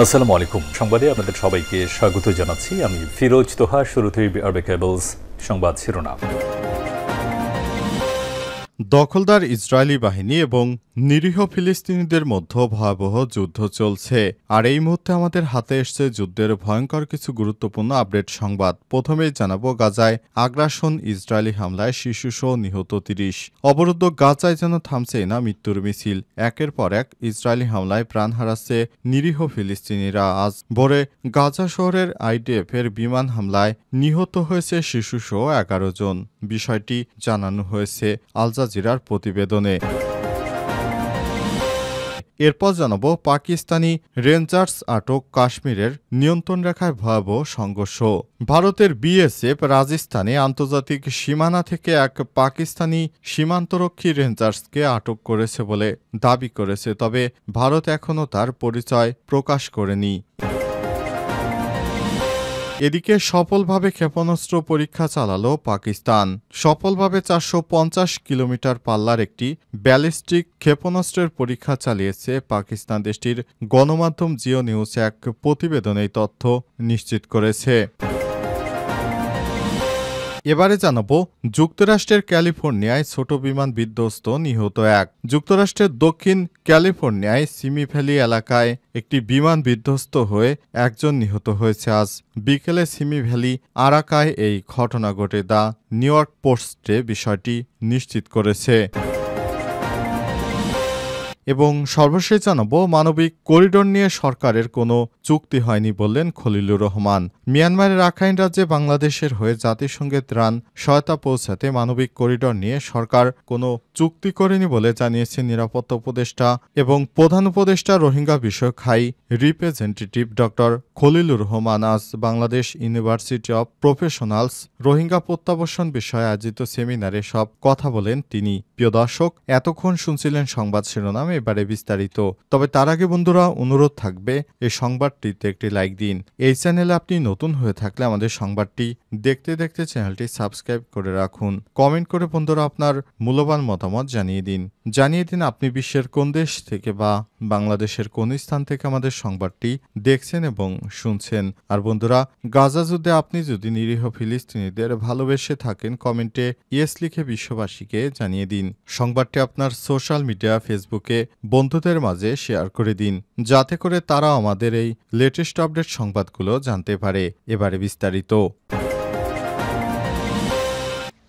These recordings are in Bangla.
আসসালামু আলাইকুম। সংবাদে আপনাদের সবাইকে স্বাগত জানাচ্ছি। আমি ফিরোজ তোহা। শুরুতেই আরবে কেবলস সংবাদ শিরোনাম। দখলদার ইসরায়েলি বাহিনী এবং নিরীহ ফিলিস্তিনিদের মধ্যে ভয়াবহ যুদ্ধ চলছে। আর এই মুহূর্তে আমাদের হাতে এসছে যুদ্ধের ভয়ঙ্কর কিছু গুরুত্বপূর্ণ আপডেট সংবাদ। প্রথমেই জানাবো, গাজায় আগ্রাসন, ইসরায়েলি হামলায় শিশুসহ নিহত ৩০। অবরুদ্ধ গাজায় যেন থামছেই না মৃত্যুর মিছিল। একের পর এক ইসরায়েলি হামলায় প্রাণ হারাচ্ছে নিরীহ ফিলিস্তিনিরা। আজ ভোরে গাজা শহরের আইডিএফের বিমান হামলায় নিহত হয়েছে শিশুসহ ১১ জন। বিষয়টি জানানো হয়েছে আল জাজিরার প্রতিবেদনে। এরপর জানাবো, পাকিস্তানি রেঞ্জার্স আটক, কাশ্মীরের নিয়ন্ত্রণ রেখায় ভয়াবহ সংঘর্ষ। ভারতের বিএসএফ রাজস্থানে আন্তর্জাতিক সীমানা থেকে এক পাকিস্তানি সীমান্তরক্ষী রেঞ্জার্সকে আটক করেছে বলে দাবি করেছে, তবে ভারত এখনও তার পরিচয় প্রকাশ করেনি। এদিকে সফলভাবে ক্ষেপণাস্ত্র পরীক্ষা চালালো পাকিস্তান। সফলভাবে ৪৫০ কিলোমিটার পাল্লার একটি ব্যালিস্টিক ক্ষেপণাস্ত্রের পরীক্ষা চালিয়েছে পাকিস্তান। দেশটির গণমাধ্যম জিও নিউজ এক প্রতিবেদনে এই তথ্য নিশ্চিত করেছে। এবারে জানাবো, যুক্তরাষ্ট্রের ক্যালিফোর্নিয়ায় ছোট বিমান বিধ্বস্ত, নিহত এক। যুক্তরাষ্ট্রের দক্ষিণ ক্যালিফোর্নিয়ায় সিমি ভ্যালি এলাকায় একটি বিমান বিধ্বস্ত হয়ে একজন নিহত হয়েছে। আজ বিকেলে সিমি ভ্যালি আরাকায় এই ঘটনা ঘটে। দ্য নিউ ইয়র্ক পোস্টে বিষয়টি নিশ্চিত করেছে। এবং সর্বশেষ জানাবো, মানবিক করিডোর নিয়ে সরকারের কোনো চুক্তি হয়নি বললেন খলিলুর রহমান। মিয়ানমারের রাখাইন রাজ্যে বাংলাদেশের হয়ে জাতিসংঘের ত্রাণ সহায়তা পৌঁছাতে মানবিক করিডোর নিয়ে সরকার কোনো চুক্তি করেনি বলে জানিয়েছেন নিরাপত্তা উপদেষ্টা এবং প্রধান উপদেষ্টা রোহিঙ্গা বিষয়ক হাই রিপ্রেজেন্টেটিভ ড খলিলুর রহমান। আজ Bangladesh university of professionals Rohingya প্রত্যাবাসন বিষয়ে আয়োজিত সেমিনারে সব কথা বলেন তিনি। প্রিয় দর্শক, এতক্ষণ শুনছিলেন সংবাদ শিরোনাম, এবারে বিস্তারিত। তবে তার আগে বন্ধুরা, অনুরোধ থাকবে এই সংবাদটিতে একটি লাইক দিন। এই চ্যানেলে আপনি নতুন হয়ে থাকলে আমাদের সংবাদটি দেখতে দেখতে চ্যানেলটি সাবস্ক্রাইব করে রাখুন। কমেন্ট করে বন্ধুরা আপনার মূল্যবান মতামত জানিয়ে দিন আপনি বিশ্বের কোন দেশ থেকে বা বাংলাদেশের কোন স্থান থেকে আমাদের সংবাদটি দেখছেন এবং শুনছেন। আর বন্ধুরা, গাজা যুদ্ধে আপনি যদি নিরীহ ফিলিস্তিনিদের ভালোবেসে থাকেন, কমেন্টে ইয়েস লিখে বিশ্ববাসীকে জানিয়ে দিন। সংবাদটি আপনার সোশ্যাল মিডিয়া ফেসবুকে বন্ধুদের মাঝে শেয়ার করে দিন, যাতে করে তারা আমাদের এই লেটেস্ট আপডেট সংবাদগুলো জানতে পারে। এবারে বিস্তারিত।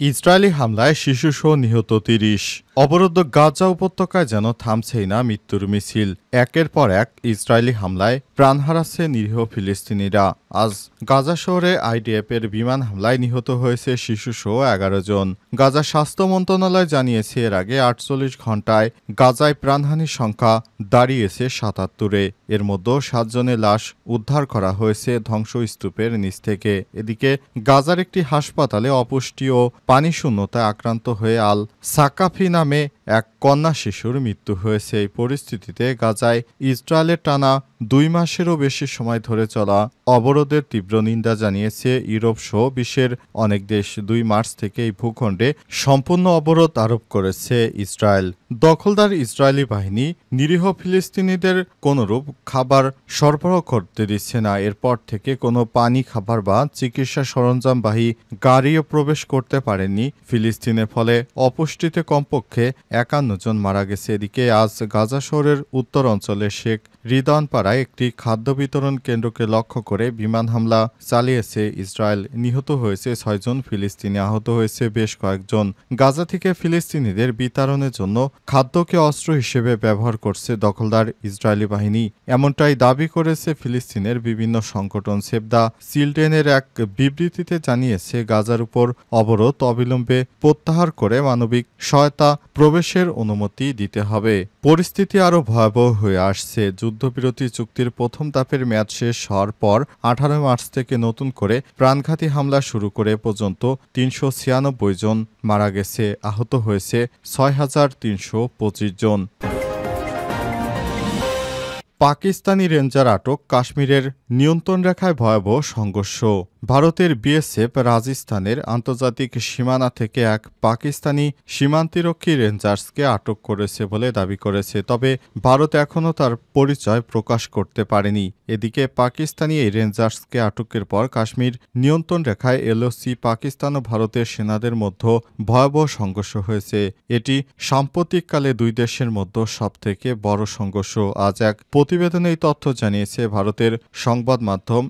ইসরায়েলি হামলায় শিশুসহ নিহত ৩০। অবরুদ্ধ গাজা উপত্যকায় যেন থামছেই না মৃত্যুর মিছিল। একের পর এক ইসরায়েলি হামলায় প্রাণ হারাচ্ছে নিরীহ ফিলিস্তিনিরা। আজ গাজা শহরে আইডিএফের বিমান হামলায় নিহত হয়েছে শিশুসহ ১১ জন। গাজা স্বাস্থ্য মন্ত্রণালয় জানিয়েছে, এর আগে ৪৮ ঘণ্টায় গাজায় প্রাণহানির সংখ্যা দাঁড়িয়েছে ৭৭-এ। এর মধ্যে ৭ জনের লাশ উদ্ধার করা হয়েছে ধ্বংসস্তূপের নিচ থেকে। এদিকে গাজার একটি হাসপাতালে অপুষ্টি ও পানিশূন্যতায় আক্রান্ত হয়ে আল সাকাফি নামে এক কন্যা শিশুর মৃত্যু হয়েছে। এই পরিস্থিতিতে গাজায় ইসরায়েলের টানা ২ মাসেরও বেশি সময় ধরে চলা অবরোধের তীব্র নিন্দা জানিয়েছে ইউরোপ সহ বিশ্বের অনেক দেশ। ২ মার্চ থেকে এই ভূখণ্ডে সম্পূর্ণ অবরোধ আরোপ করেছে ইসরায়েল। দখলদার ইসরায়েলি বাহিনী নিরীহ ফিলিস্তিনিদের কোনরূপ খাবার সরবরাহ করতে দিচ্ছে না। এরপর থেকে কোনো পানি, খাবার বা চিকিৎসা সরঞ্জামবাহী গাড়িও প্রবেশ করতে পারেনি ফিলিস্তিনের। ফলে অপুষ্টিতে কমপক্ষে ৫১ জন মারা গেছে। এদিকে আজ গাজা শহরের উত্তর অঞ্চলে শেখ রিদওয়ানপাড়ায় একটি খাদ্য বিতরণ কেন্দ্রকে লক্ষ্য করে বিমান হামলা চালিয়েছে ইসরায়েল। নিহত হয়েছে ৬ জন ফিলিস্তিনি, আহত হয়েছে বেশ কয়েকজন। গাজা থেকে ফিলিস্তিনিদের বিতরণের জন্য খাদ্যকে অস্ত্র হিসেবে ব্যবহার করছে দখলদার ইসরায়েলি বাহিনী, এমনটাই দাবি করেছে ফিলিস্তিনের বিভিন্ন সংগঠন। সেভ দ্য চিলড্রেনের এক বিবৃতিতে জানিয়েছে, গাজার উপর অবরোধ অবিলম্বে প্রত্যাহার করে মানবিক সহায়তা প্রবেশের অনুমতি দিতে হবে। পরিস্থিতি আরও ভয়াবহ হয়ে আসছে। যুদ্ধবিরতি চুক্তির প্রথম ধাপের মেয়াদ শেষ হওয়ার পর ১৮ মার্চ থেকে নতুন করে প্রাণঘাতী হামলা শুরু করে পর্যন্ত ৩৯৬ জন মারা গেছে, আহত হয়েছে ৬,৩২৫ জন। পাকিস্তানি রেঞ্জার আটক, কাশ্মীরের নিয়ন্ত্রণ রেখায় ভয়াবহ সংঘর্ষ। ভারতের বিএসএফ রাজস্থানের আন্তর্জাতিক সীমানা থেকে এক পাকিস্তানি সীমান্তিরক্ষী রেঞ্জার্সকে আটক করেছে বলে দাবি করেছে। তবে ভারত এখনও তার পরিচয় প্রকাশ করতে পারেনি। এদিকে পাকিস্তানি এই রেঞ্জার্সকে আটকের পর কাশ্মীর নিয়ন্ত্রণ রেখায় এলওসি পাকিস্তান ও ভারতের সেনাদের মধ্যে ভয়াবহ সংঘর্ষ হয়েছে। এটি সাম্প্রতিককালে দুই দেশের মধ্যে সবথেকে বড় সংঘর্ষ। আজ এক প্রতিবেদনে এই তথ্য জানিয়েছে ভারতের সংবাদ মাধ্যম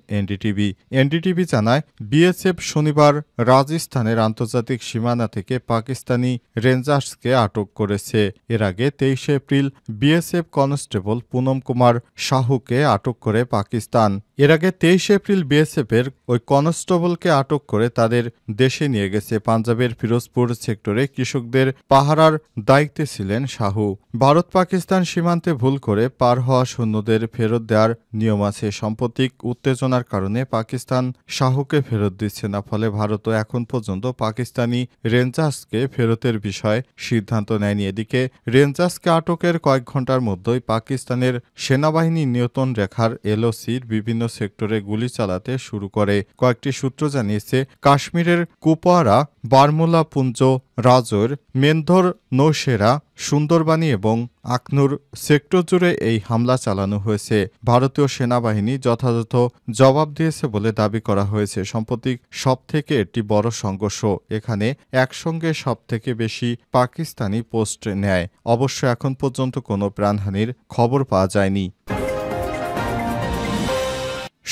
এনডিটিভি জানায়, বিএসএফ শনিবার রাজস্থানের আন্তর্জাতিক সীমানা থেকে পাকিস্তানি রেঞ্জার্সকে আটক করেছে। এর আগে 23 April BSF constable Poonam Kumar সাহুকে আটক করে পাকিস্তান। এর আগে 23 এপ্রিল বিএসএফের ওই কনস্টেবলকে আটক করে তাদের দেশে নিয়ে গেছে। পাঞ্জাবের ফিরোজপুর সেক্টরে কৃষকদের পাহারার দায়িত্বে ছিলেন সাহু। ভারত পাকিস্তান সীমান্তে ভুল করে পার হওয়া সৈন্যদের ফেরত দেওয়ার নিয়ম আছে। সাম্প্রতিক উত্তেজনার কারণে পাকিস্তান সাহুকে ফেরত দিচ্ছে না। ফলে ভারতও এখন পর্যন্ত পাকিস্তানি রেঞ্জার্সকে ফেরতের বিষয়ে সিদ্ধান্ত নেয়নি। এদিকে রেঞ্জার্সকে আটকের কয়েক ঘন্টার মধ্যেই পাকিস্তানের সেনাবাহিনী নিয়ন্ত্রণ রেখার এলওসির বিভিন্ন সেক্টরে গুলি চালাতে শুরু করে। কয়েকটি সূত্র জানিয়েছে, কাশ্মীরের কুপওয়ারা, বারমুলা পুঞ্জ, রাজৌর, মেন্ধর, নৌশেরা, সুন্দরবানি এবং আখনুর সেক্টর জুড়ে এই হামলা চালানো হয়েছে। ভারতীয় সেনাবাহিনী যথাযথ জবাব দিয়েছে বলে দাবি করা হয়েছে। সম্প্রতি সবথেকে একটি বড় সংঘর্ষ। এখানে একসঙ্গে সবথেকে বেশি পাকিস্তানি পোস্ট নেয়। অবশ্য এখন পর্যন্ত কোনো প্রাণহানির খবর পাওয়া যায়নি।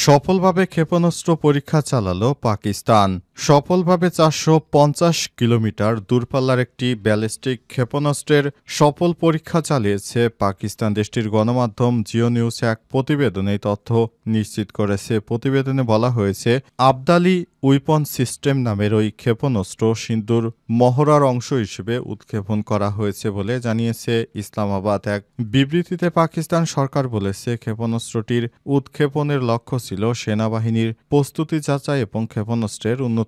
সফলভাবে ক্ষেপণাস্ত্র পরীক্ষা চালালো পাকিস্তান। সফলভাবে 450 কিলোমিটার দূরপাল্লার একটি ব্যালিস্টিক ক্ষেপণাস্ত্রের সফল পরীক্ষা চালিয়েছে পাকিস্তান। দেশটির গণমাধ্যম জিও নিউজ এক প্রতিবেদনে তথ্য নিশ্চিত করেছে। প্রতিবেদনে বলা হয়েছে, আবদালি উইপন সিস্টেম নামের ওই ক্ষেপণাস্ত্র সিন্ধুর মহড়ার অংশ হিসেবে উৎক্ষেপণ করা হয়েছে বলে জানিয়েছে ইসলামাবাদ। এক বিবৃতিতে পাকিস্তান সরকার বলেছে, ক্ষেপণাস্ত্রটির উৎক্ষেপণের লক্ষ্য ছিল সেনাবাহিনীর প্রস্তুতি যাচাই এবং ক্ষেপণাস্ত্রের উন্নত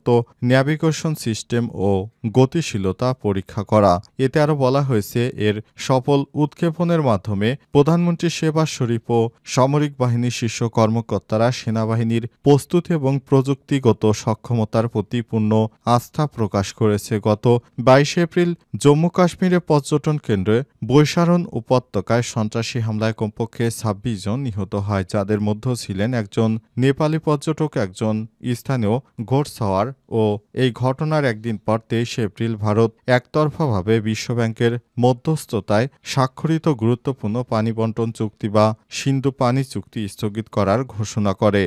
ন্যাভিগেশন সিস্টেম ও গতিশীলতা পরীক্ষা করা। এতে আরও বলা হয়েছে, এর সফল উৎক্ষেপণের মাধ্যমে প্রধানমন্ত্রী শেহবাজ শরীফ ও সামরিক বাহিনীর শীর্ষ কর্মকর্তারা সেনাবাহিনীর প্রস্তুতি এবং প্রযুক্তিগত সক্ষমতার প্রতি পূর্ণ আস্থা প্রকাশ করেছে। গত 22 এপ্রিল জম্মু কাশ্মীরে পর্যটন কেন্দ্রে বৈশারণ উপত্যকায় সন্ত্রাসী হামলায় কমপক্ষে 26 জন নিহত হয়, যাদের মধ্যে ছিলেন একজন নেপালি পর্যটক, একজন স্থানীয় ঘোড়সওয়ার। ও এই ঘটনার একদিন পর 23 এপ্রিল ভারত একতরফাভাবে বিশ্বব্যাংকের মধ্যস্থতায় স্বাক্ষরিত গুরুত্বপূর্ণ পানি বণ্টন চুক্তি বা সিন্ধু পানি চুক্তি স্থগিত করার ঘোষণা করে।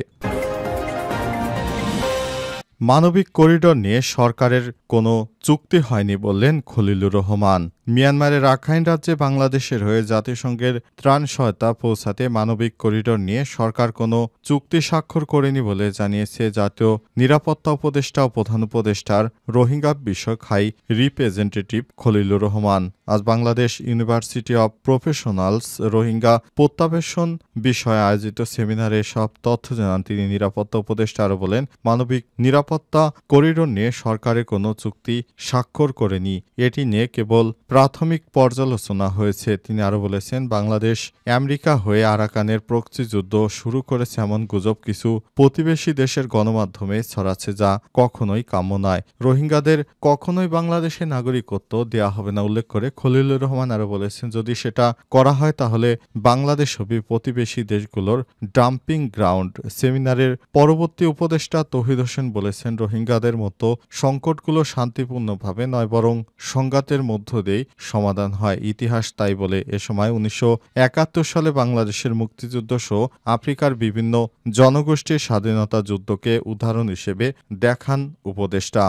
মানবিক করিডোর নিয়ে সরকারের কোনো চুক্তি হয়নি বললেন খলিলুর রহমান। মিয়ানমারের রাখাইন রাজ্যে বাংলাদেশের হয়ে জাতিসংঘের ত্রাণ সহায়তা পৌঁছাতে মানবিক করিডোর নিয়ে সরকার কোনো চুক্তি স্বাক্ষর করেনি বলে জানিয়েছে জাতীয় নিরাপত্তা উপদেষ্টা ও প্রধান উপদেষ্টার রোহিঙ্গা বিষয়ক হাই রিপ্রেজেন্টেটিভ খলিলুর রহমান। আজ Bangladesh university of professionals Rohingya প্রত্যাবাসন বিষয়ে আয়োজিত সেমিনারে সব তথ্য জানান তিনি। নিরাপত্তা উপদেষ্টা আরও বলেন, মানবিক নিরাপত্তা করিডোর নিয়ে সরকারের কোনো চুক্তি স্বাক্ষর করেনি। এটি নিয়ে কেবল প্রাথমিক পর্যালোচনা হয়েছে। তিনি আরও বলেছেন, বাংলাদেশ আমেরিকা হয়ে আরাকানের প্রক্সি যুদ্ধ শুরু করেছে এমন গুজব কিছু প্রতিবেশী দেশের গণমাধ্যমে ছড়াচ্ছে, যা কখনোই কাম্য নয়। রোহিঙ্গাদের কখনোই বাংলাদেশের নাগরিকত্ব দেওয়া হবে না উল্লেখ করে খলিলুর রহমান আরও বলেছেন, যদি সেটা করা হয় তাহলে বাংলাদেশ হবে প্রতিবেশী দেশগুলোর ডাম্পিং গ্রাউন্ড। সেমিনারের পরবর্তী উপদেষ্টা তৌহিদ হোসেন বলেছেন, রোহিঙ্গাদের মতো সংকটগুলো শান্তিপূর্ণভাবে নয় বরং সংঘাতের মধ্য দিয়েই সমাধান হয়। ইতিহাস তাই বলে। এ সময় 1971 সালে বাংলাদেশের মুক্তিযুদ্ধ সহ আফ্রিকার বিভিন্ন জনগোষ্ঠীর স্বাধীনতা যুদ্ধকে উদাহরণ হিসেবে দেখান উপদেষ্টা।